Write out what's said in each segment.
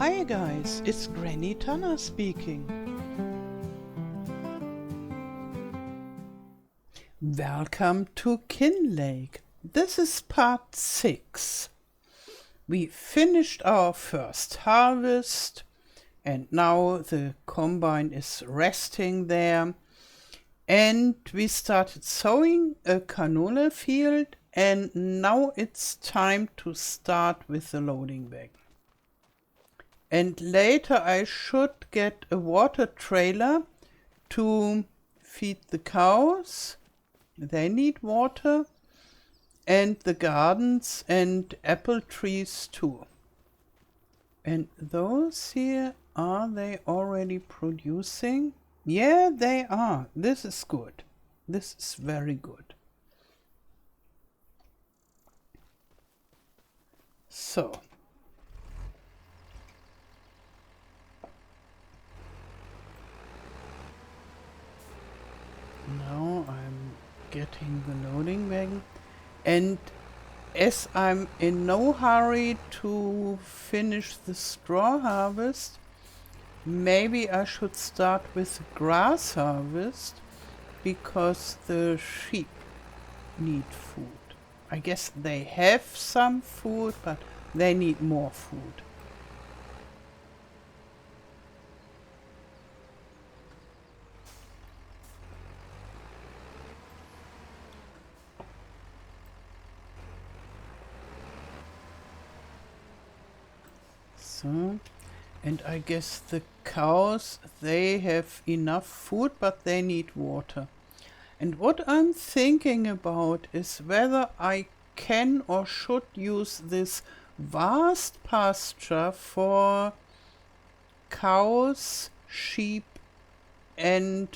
Hi guys, it's Granny Tana speaking. Welcome to Kinlaig. This is part 6. We finished our first harvest and now the combine is resting there. And we started sowing a canola field and now it's time to start with the loading wagon. And later I should get a water trailer to feed the cows. They need water. And the gardens and apple trees too. And those here, are they already producing? Yeah, they are. This is good. This is very good. So. Now I'm getting the loading wagon. And as I'm in no hurry to finish the straw harvest, maybe I should start with the grass harvest because the sheep need food. I guess they have some food, but they need more food. So, and I guess the cows, they have enough food, but they need water. And what I'm thinking about is whether I can or should use this vast pasture for cows, sheep and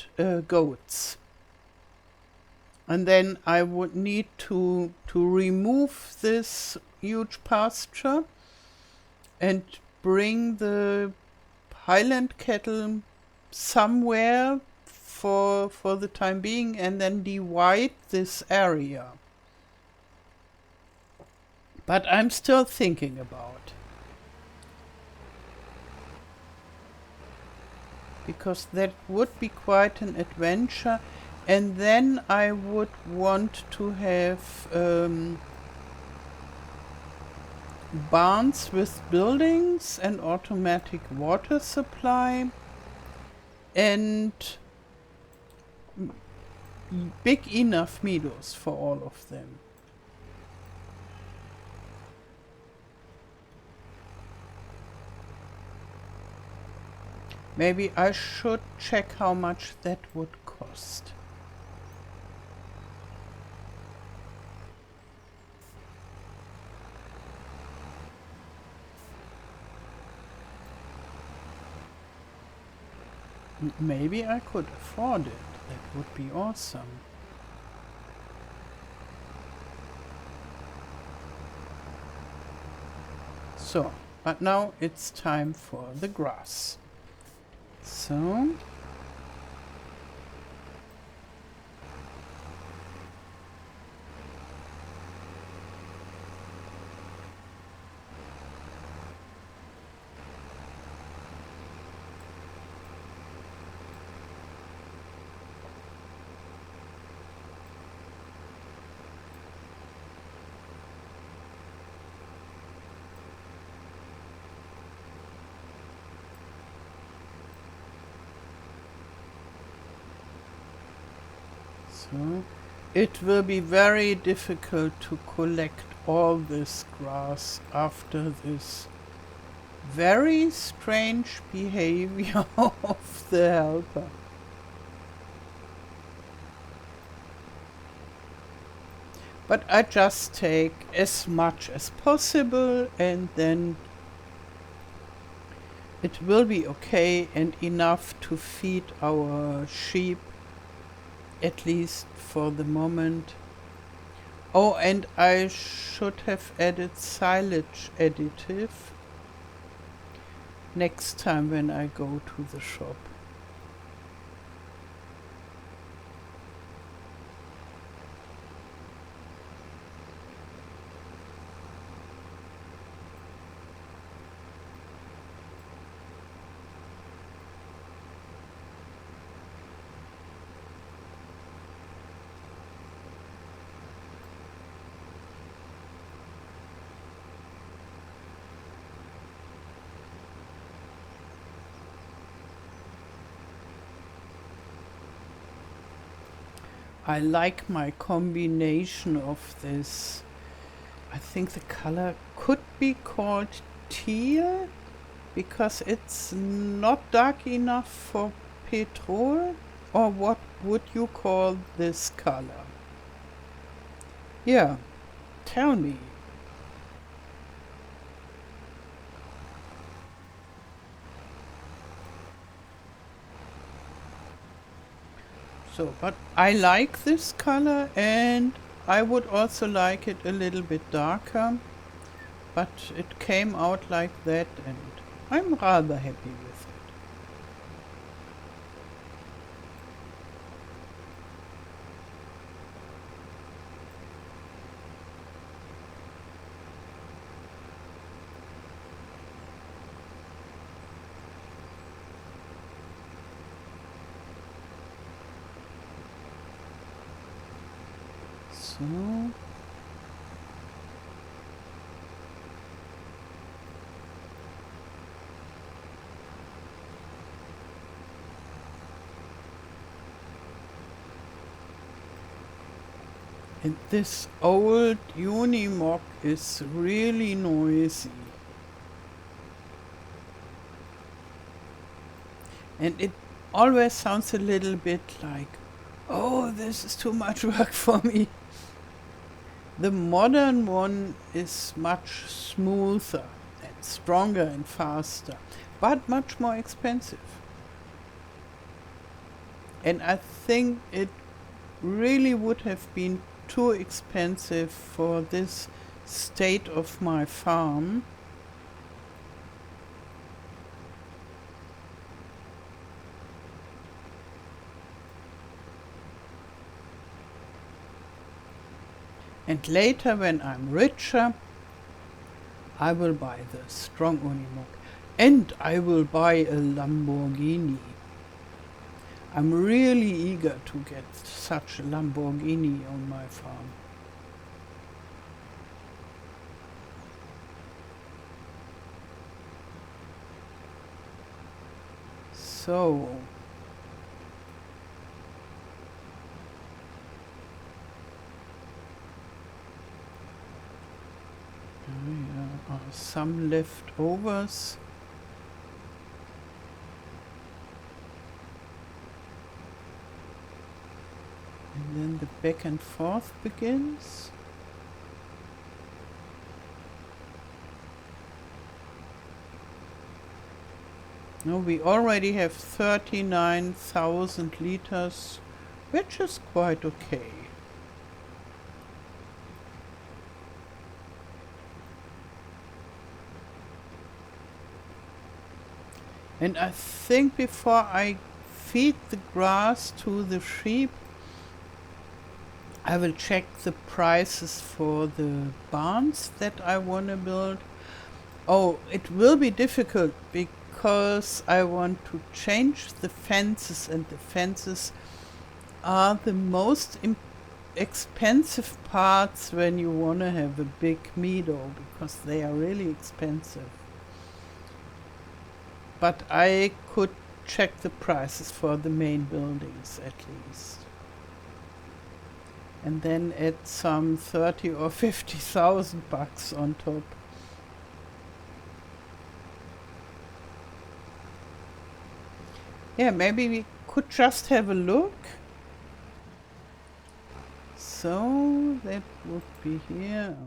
goats. And then I would need to remove this huge pasture and bring the Highland cattle somewhere for the time being and then divide this area. But I'm still thinking about. Because that would be quite an adventure, and then I would want to have barns with buildings and automatic water supply and big enough meadows for all of them. Maybe I should check how much that would cost. Maybe I could afford it. That would be awesome. So, but now it's time for the grass. So. So it will be very difficult to collect all this grass after this very strange behavior of the helper. But I just take as much as possible and then it will be okay and enough to feed our sheep, at least for the moment. Oh, and I should have added silage additive next time when I go to the shop. I like my combination of this. I think the color could be called teal because it's not dark enough for petrol. Or what would you call this color? Yeah, tell me. So, but I like this color and I would also like it a little bit darker, but it came out like that and I'm rather happy with it. So, and this old Unimog is really noisy. And it always sounds a little bit like, oh, this is too much work for me. The modern one is much smoother and stronger and faster, but much more expensive. And I think it really would have been too expensive for this state of my farm. And later, when I'm richer, I will buy the strong Unimog. And I will buy a Lamborghini. I'm really eager to get such a Lamborghini on my farm. So, there are some leftovers. And then the back and forth begins. Now we already have 39,000 liters, which is quite okay. And I think before I feed the grass to the sheep, I will check the prices for the barns that I want to build. Oh, it will be difficult because I want to change the fences, and the fences are the most expensive parts when you want to have a big meadow, because they are really expensive. But I could check the prices for the main buildings at least. And then add some 30 or 50,000 bucks on top. Yeah, maybe we could just have a look. So that would be here.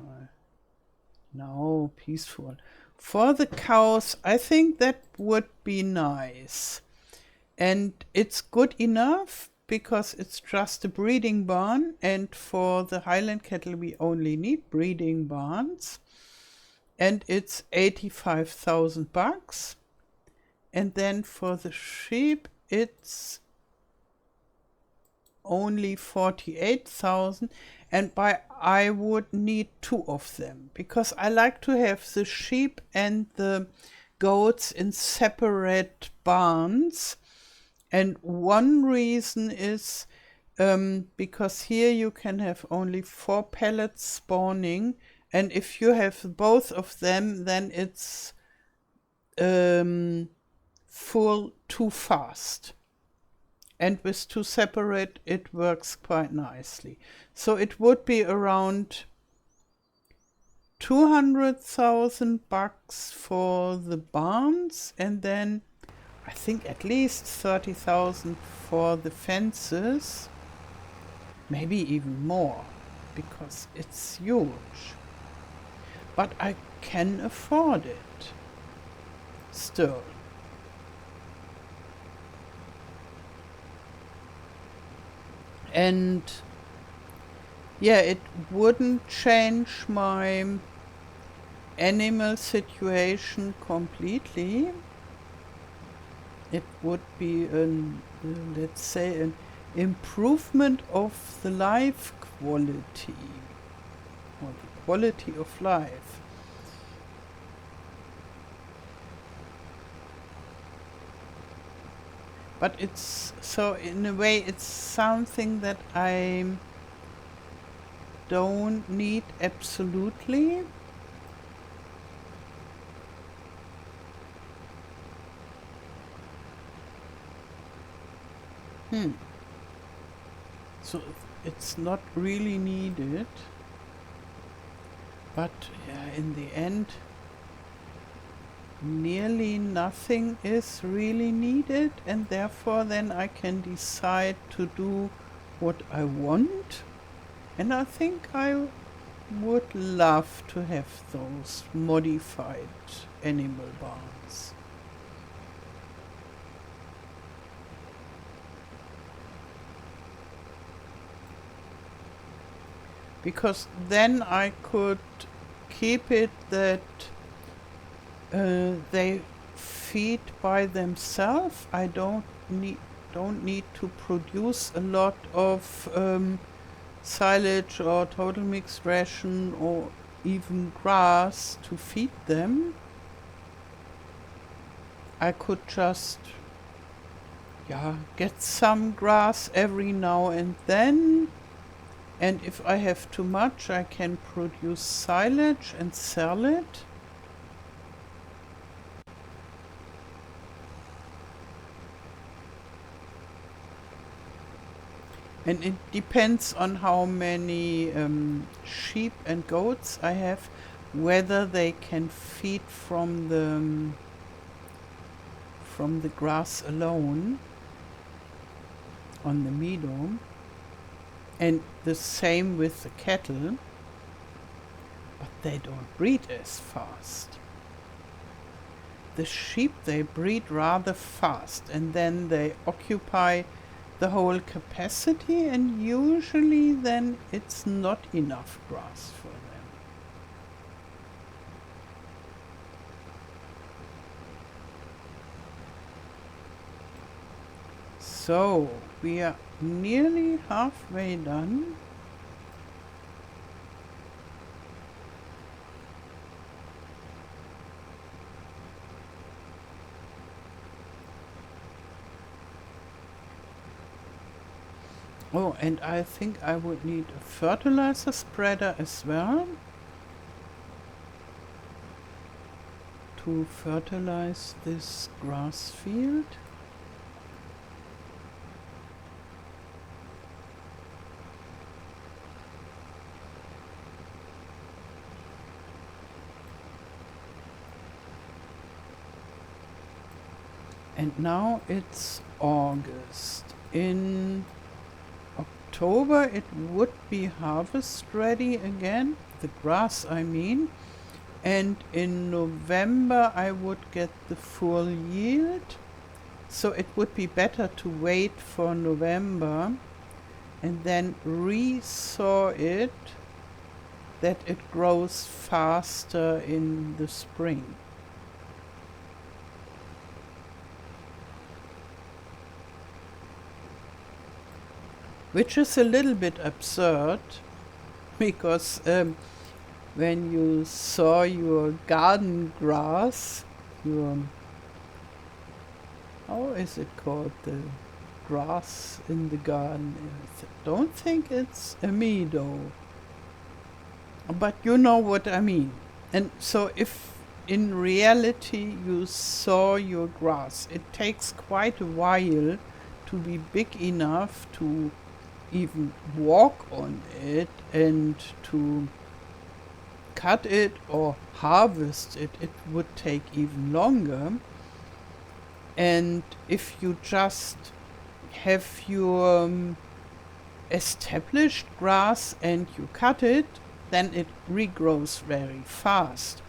No, peaceful. For the cows, I think that would be nice. And it's good enough because it's just a breeding barn, and for the Highland cattle we only need breeding barns. And it's 85,000 bucks. And then for the sheep it's only 48,000, and I would need two of them because I like to have the sheep and the goats in separate barns. And one reason is because here you can have only 4 pellets spawning, and if you have both of them, then it's full too fast. and with two separate it works quite nicely. So it would be around 200,000 bucks for the barns, and then I think at least 30,000 for the fences, maybe even more, because it's huge. But I can afford it still. And yeah, it wouldn't change my animal situation completely. It would be let's say an improvement of the life quality, or the quality of life. But it's, so in a way it's something that I don't need absolutely. So it's not really needed, but yeah, in the end nearly nothing is really needed, and therefore then I can decide to do what I want. And I think I would love to have those modified animal barns. Because then I could keep it that they feed by themselves. I don't need to produce a lot of silage or total mixed ration or even grass to feed them. I could just get some grass every now and then, and if I have too much I can produce silage and sell it. And it depends on how many sheep and goats I have, whether they can feed from the grass alone on the meadow. And the same with the cattle, but they don't breed as fast. The sheep, they breed rather fast, and then they occupy the whole capacity, and usually then it's not enough grass for them. So we are nearly halfway done. Oh, and I think I would need a fertilizer spreader as well to fertilize this grass field. And now it's August. In October it would be harvest ready again, the grass I mean, and in November I would get the full yield. So it would be better to wait for November and then re-sow it, that it grows faster in the spring. Which is a little bit absurd, because when you sow your garden grass, your, how is it called, the grass in the garden, I don't think it's a meadow, but you know what I mean. And so if in reality you sow your grass, it takes quite a while to be big enough to even walk on it and to cut it or harvest it, it would take even longer. And if you just have your established grass and you cut it, then it regrows very fast.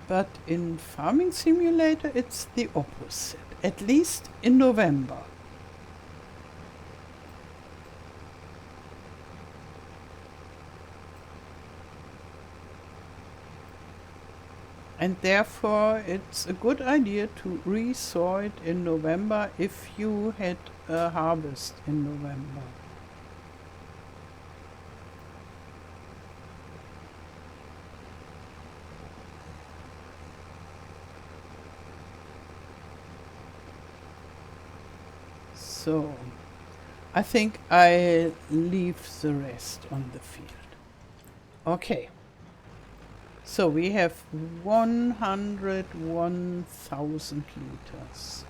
But in Farming Simulator it's the opposite, at least in November. And therefore it's a good idea to re-sow it in November if you had a harvest in November. So I think I leave the rest on the field. Okay. So we have 101,000 liters.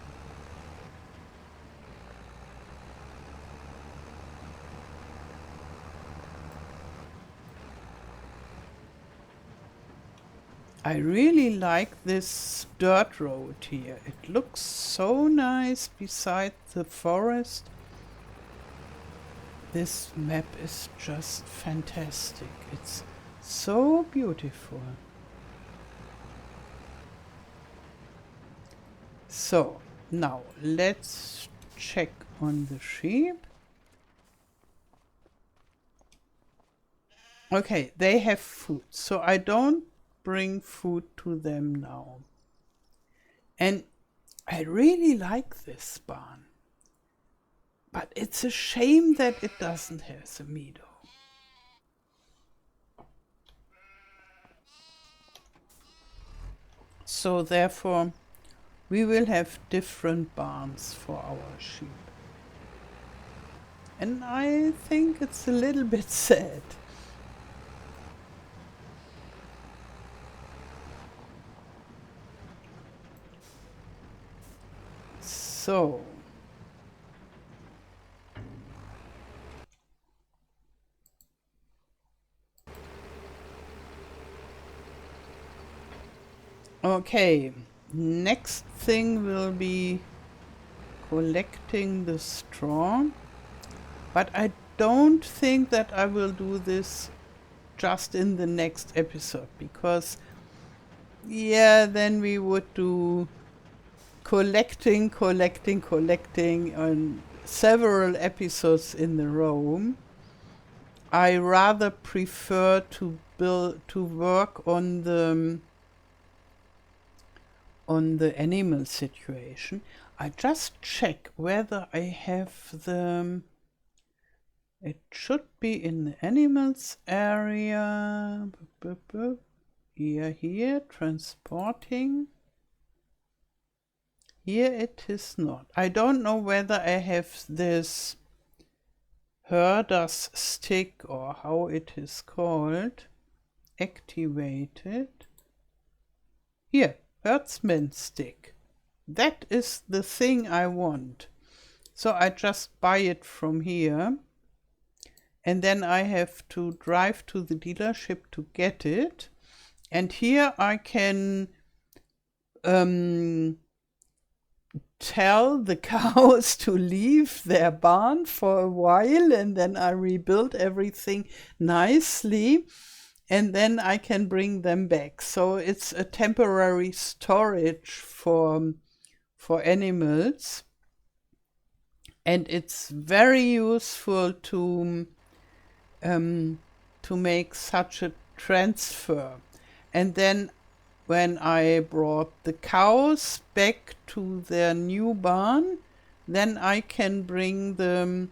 I really like this dirt road here. It looks so nice beside the forest. This map is just fantastic. It's so beautiful. So now let's check on the sheep. Okay, they have food, so I don't bring food to them now. And I really like this barn, but it's a shame that it doesn't have a meadow. So therefore we will have different barns for our sheep. And I think it's a little bit sad. So okay, next thing will be collecting the straw, but I don't think that I will do this just in the next episode, because yeah, then we would do collecting on several episodes in a row. I rather prefer to work on the animal situation. I just check whether I have the. It should be in the animals area. Here, transporting. Here it is not. I don't know whether I have this herder's stick or how it is called activated. Here, herdsman stick. That is the thing I want. So I just buy it from here. And then I have to drive to the dealership to get it. And here I can tell the cows to leave their barn for a while, and then I rebuild everything nicely, and then I can bring them back. So it's a temporary storage for animals, and it's very useful to make such a transfer. And then when I brought the cows back to their new barn, then I can bring the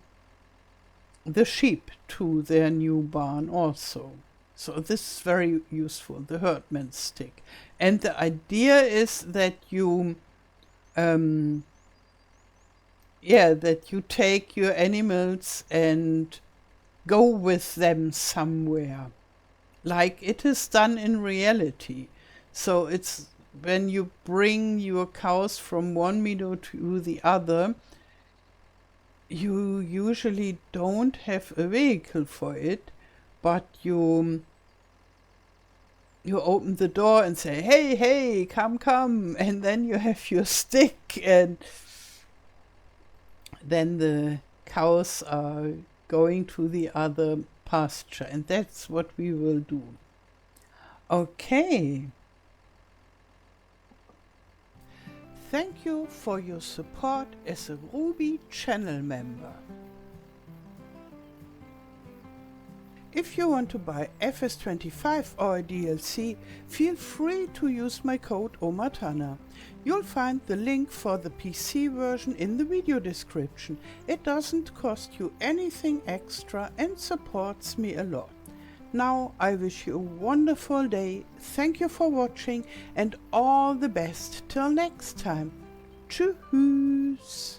sheep to their new barn also. So this is very useful, the herdman stick. And the idea is that you that you take your animals and go with them somewhere, like it is done in reality. So when you bring your cows from one meadow to the other, you usually don't have a vehicle for it, but you open the door and say, hey, hey, come, come, and then you have your stick, and then the cows are going to the other pasture, and that's what we will do. Okay. Thank you for your support as a Ruby channel member. If you want to buy FS25 or a DLC, feel free to use my code OMATANA. You'll find the link for the PC version in the video description. It doesn't cost you anything extra and supports me a lot. Now I wish you a wonderful day, thank you for watching and all the best till next time. Tschüss!